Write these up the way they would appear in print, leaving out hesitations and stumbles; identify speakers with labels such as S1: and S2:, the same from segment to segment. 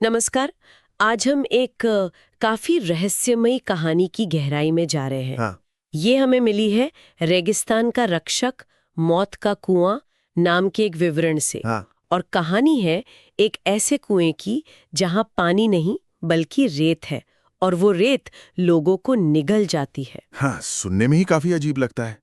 S1: नमस्कार। आज हम एक काफी रहस्यमयी कहानी की गहराई में जा रहे हैं।
S2: हाँ।
S1: ये हमें मिली है रेगिस्तान का रक्षक, मौत का कुआं नाम के एक विवरण से।
S2: हाँ।
S1: और कहानी है एक ऐसे कुएं की जहां पानी नहीं बल्कि रेत है, और वो रेत लोगों को निगल जाती है।
S2: हाँ, सुनने में ही काफी अजीब लगता है।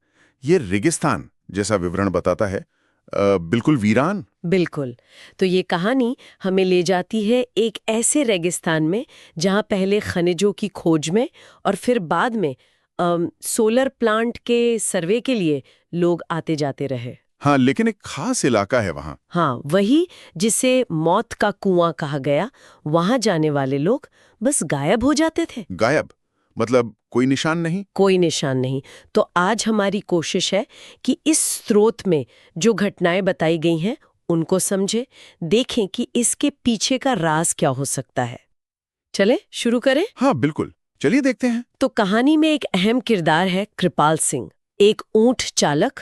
S2: ये रेगिस्तान जैसा विवरण बताता है, बिल्कुल वीरान।
S1: बिल्कुल। तो ये कहानी हमें ले जाती है एक ऐसे रेगिस्तान में जहां पहले खनिजों की खोज में और फिर बाद में सोलर प्लांट के सर्वे के लिए लोग आते जाते रहे।
S2: हाँ, लेकिन एक खास इलाका है वहाँ।
S1: हाँ, वही जिसे मौत का कुआं कहा गया। वहां जाने वाले लोग बस गायब हो जाते थे।
S2: गायब? मतलब कोई निशान नहीं?
S1: कोई निशान नहीं। तो आज हमारी कोशिश है कि इस स्रोत में जो घटनाएं बताई गई हैं उनको समझे, देखें कि इसके पीछे का राज क्या हो सकता है। चले शुरू करें।
S2: हाँ, बिल्कुल। चलिए देखते हैं।
S1: तो कहानी में एक अहम किरदार है कृपाल सिंह, एक ऊंट चालक,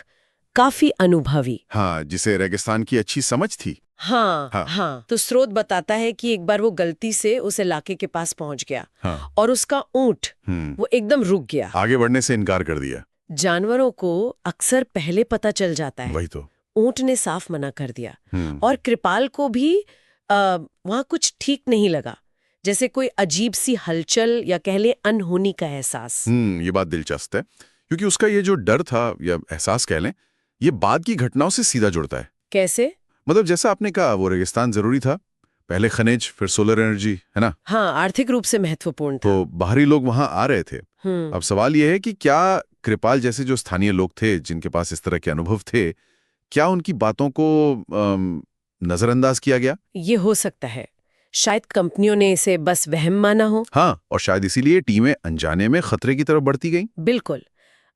S1: काफी अनुभवी।
S2: हाँ, जिसे रेगिस्तान की अच्छी समझ थी।
S1: हाँ,
S2: हाँ।
S1: हाँ। तो स्रोत बताता है कि एक बार वो गलती से उस इलाके के पास पहुंच गया।
S2: हाँ।
S1: और उसका ऊंट
S2: हम्म।
S1: वो एकदम रुक गया।
S2: आगे बढ़ने से इनकार कर दिया।
S1: जानवरों को अक्सर पहले पता चल जाता है।
S2: वही तो।
S1: ऊंट ने साफ मना कर दिया। और कृपाल को भी वहां कुछ ठीक नहीं लगा, जैसे कोई अजीब सी हलचल या कह ले अनहोनी का एहसास।
S2: ये बात दिलचस्प है, क्योंकि उसका ये जो डर था या एहसास कह लें, ये बाद की घटनाओं से सीधा जुड़ता है।
S1: कैसे?
S2: मतलब जैसा आपने कहा, वो रेगिस्तान जरूरी था, पहले खनिज फिर सोलर एनर्जी, है ना?
S1: हाँ, आर्थिक रूप से महत्वपूर्ण था।
S2: तो बाहरी लोग वहां आ रहे थे। अब सवाल यह है कि क्या कृपाल जैसे जो स्थानीय लोग थे, जिनके पास इस तरह के अनुभव थे, क्या उनकी बातों को नजरअंदाज किया गया?
S1: ये हो सकता है। शायद कंपनियों ने इसे बस वहम माना हो।
S2: हाँ, और शायद इसीलिए टीमें अनजाने में खतरे की तरफ बढ़ती गईं।
S1: बिल्कुल।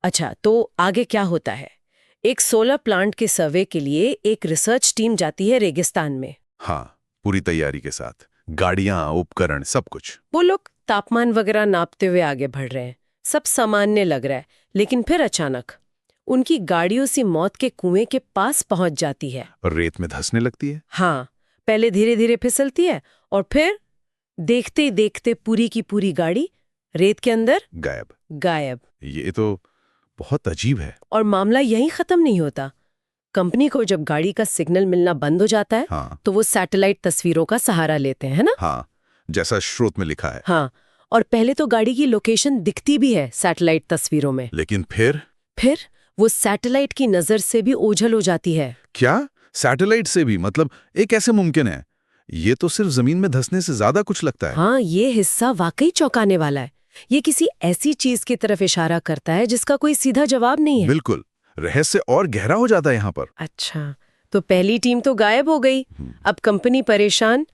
S1: अच्छा, तो आगे क्या होता है? एक सोलर प्लांट के सर्वे के लिए एक रिसर्च टीम जाती है रेगिस्तान में।
S2: हाँ, पूरी तैयारी के साथ, गाड़ियां, उपकरण, सब कुछ।
S1: वो लोग तापमान वगैरह नापते हुए आगे बढ़ रहे हैं, सब सामान्य लग रहा है। लेकिन फिर अचानक उनकी गाड़ियों सी मौत के कुएं के पास पहुंच जाती है।
S2: और रेत में धंसने लगती है।
S1: हाँ, पहले धीरे धीरे फिसलती है और फिर देखते ही देखते पूरी की पूरी गाड़ी रेत के अंदर
S2: गायब।
S1: गायब।
S2: ये तो बहुत अजीब है।
S1: और मामला यहीं खत्म नहीं होता। कंपनी को जब गाड़ी का सिग्नल मिलना बंद हो जाता है,
S2: हाँ।
S1: तो वो सैटेलाइट तस्वीरों का सहारा लेते हैं, है ना?
S2: हाँ, जैसा स्रोत में लिखा है।
S1: हाँ, और पहले तो गाड़ी की लोकेशन दिखती भी है सैटेलाइट तस्वीरों में।
S2: लेकिन फिर
S1: वो सैटेलाइट की नजर से भी ओझल हो जाती है।
S2: क्या? सैटेलाइट से भी? मतलब ये कैसे मुमकिन है? ये तो सिर्फ जमीन में धंसने से ज्यादा कुछ लगता है।
S1: हाँ, ये हिस्सा वाकई चौंकाने वाला है। ये किसी ऐसी चीज की तरफ इशारा करता है जिसका कोई सीधा जवाब नहीं है।
S2: बिल्कुल, रहस्य और गहरा हो जाता है यहाँ पर।
S1: अच्छा, तो पहली टीम तो गायब हो गई। अब कंपनी परेशान।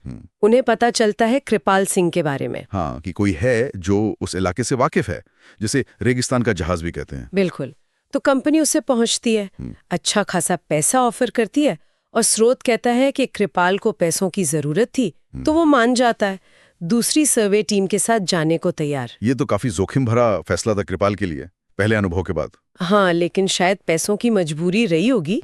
S1: उन्हें पता चलता है कृपाल सिंह के बारे में।
S2: हाँ, कि कोई है जो उस इलाके से वाकिफ है, जिसे रेगिस्तान का जहाज भी कहते हैं।
S1: बिल्कुल। तो कंपनी उससे पहुंचती है, अच्छा खासा पैसा ऑफर करती है, और स्रोत कहता है कि कृपाल को पैसों की जरूरत थी, तो वो मान जाता है। दूसरी सर्वे टीम के साथ जाने को तैयार।
S2: ये तो काफी जोखिम भरा फैसला था कृपाल के लिए, पहले अनुभव के बाद।
S1: हाँ, लेकिन शायद पैसों की मजबूरी रही होगी।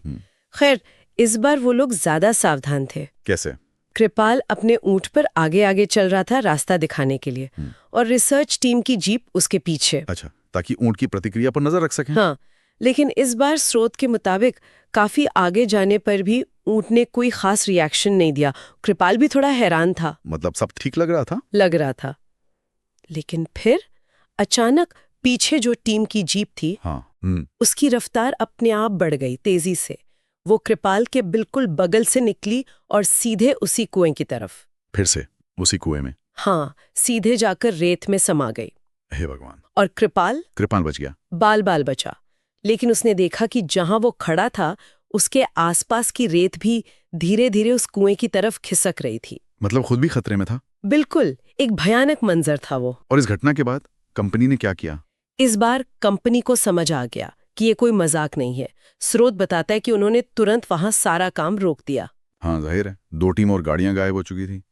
S1: खैर, इस बार वो लोग ज्यादा सावधान थे।
S2: कैसे?
S1: कृपाल अपने ऊंट पर आगे आगे चल रहा था रास्ता दिखाने के लिए, और रिसर्च टीम की जीप उसके पीछे।
S2: अच्छा, ताकि ऊंट की प्रतिक्रिया पर नजर रख सकें।
S1: हाँ, लेकिन इस बार स्रोत के मुताबिक काफी आगे जाने पर भी ऊंट ने कोई खास रिएक्शन नहीं दिया। कृपाल भी थोड़ा हैरान था।
S2: मतलब सब ठीक लग रहा था?
S1: लेकिन फिर अचानक पीछे जो टीम की जीप थी,
S2: हाँ।
S1: उसकी रफ्तार अपने आप बढ़ गई तेजी से। वो कृपाल के बिल्कुल बगल से निकली और सीधे उसी कुएं की तरफ।
S2: फिर से उसी कुएं में?
S1: हाँ, सीधे जाकर रेत में समा गई।
S2: हे भगवान!
S1: और कृपाल
S2: बच गया।
S1: बाल बाल बचा। लेकिन उसने देखा कि जहां वो खड़ा था, उसके आसपास की रेत भी धीरे धीरे उस कुएं की तरफ खिसक रही थी।
S2: मतलब खुद भी खतरे में था।
S1: बिल्कुल, एक भयानक मंजर था वो।
S2: और इस घटना के बाद कंपनी ने क्या किया?
S1: इस बार कंपनी को समझ आ गया कि ये कोई मजाक नहीं है। स्रोत बताता है कि उन्होंने तुरंत वहां सारा काम रोक दिया।
S2: हाँ, जाहिर है, 2 टीम और गाड़ियां गायब हो चुकी थी।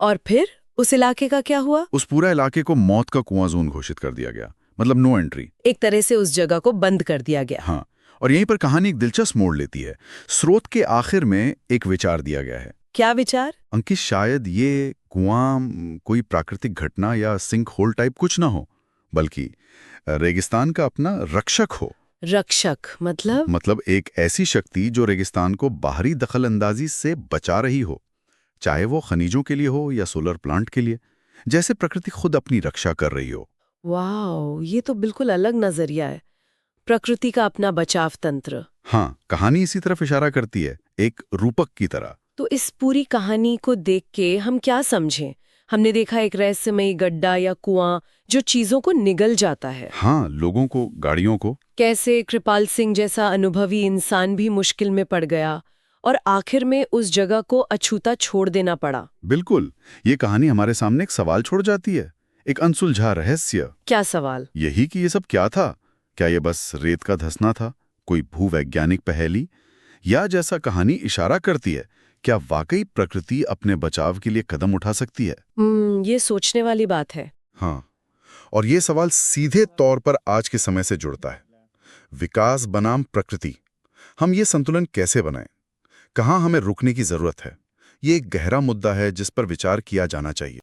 S1: और फिर उस इलाके का क्या हुआ?
S2: उस पूरा इलाके को मौत का कुआं जोन घोषित कर दिया गया, मतलब नो एंट्री।
S1: एक तरह से उस जगह को बंद कर दिया गया।
S2: हाँ, और यहीं पर कहानी एक दिलचस्प मोड़ लेती है। स्रोत के आखिर में एक विचार दिया गया है
S1: क्या विचार?
S2: अंकित, शायद ये कुआं कोई प्राकृतिक घटना या सिंक होल टाइप कुछ ना हो, बल्कि रेगिस्तान का अपना रक्षक हो।
S1: रक्षक मतलब?
S2: मतलब एक ऐसी शक्ति जो रेगिस्तान को बाहरी दखलंदाजी से बचा रही हो, चाहे वो खनिजों के लिए हो या सोलर प्लांट के लिए, जैसे प्रकृति खुद अपनी रक्षा कर रही हो।
S1: वाह, ये तो बिल्कुल अलग नजरिया है। प्रकृति का अपना बचाव तंत्र।
S2: हाँ, कहानी इसी तरफ इशारा करती है, एक रूपक की तरह।
S1: तो इस पूरी कहानी को देख के हम क्या समझें? हमने देखा एक रहस्यमयी गड्ढा या कुआं जो चीजों को निगल जाता है।
S2: हाँ, लोगों को, गाड़ियों को।
S1: कैसे कृपाल सिंह जैसा अनुभवी इंसान भी मुश्किल में पड़ गया और आखिर में उस जगह को अछूता छोड़ देना पड़ा।
S2: बिल्कुल, ये कहानी हमारे सामने एक सवाल छोड़ जाती है, एक अनसुलझा रहस्य।
S1: क्या सवाल?
S2: यही कि ये सब क्या था? क्या ये बस रेत का धंसना था, कोई भूवैज्ञानिक पहेली, या जैसा कहानी इशारा करती है, क्या वाकई प्रकृति अपने बचाव के लिए कदम उठा सकती है?
S1: ये सोचने वाली बात है।
S2: हाँ, और ये सवाल सीधे तौर पर आज के समय से जुड़ता है। विकास बनाम प्रकृति, हम ये संतुलन कैसे बनाएं? कहाँ हमें रुकने की जरूरत है? ये एक गहरा मुद्दा है जिस पर विचार किया जाना चाहिए।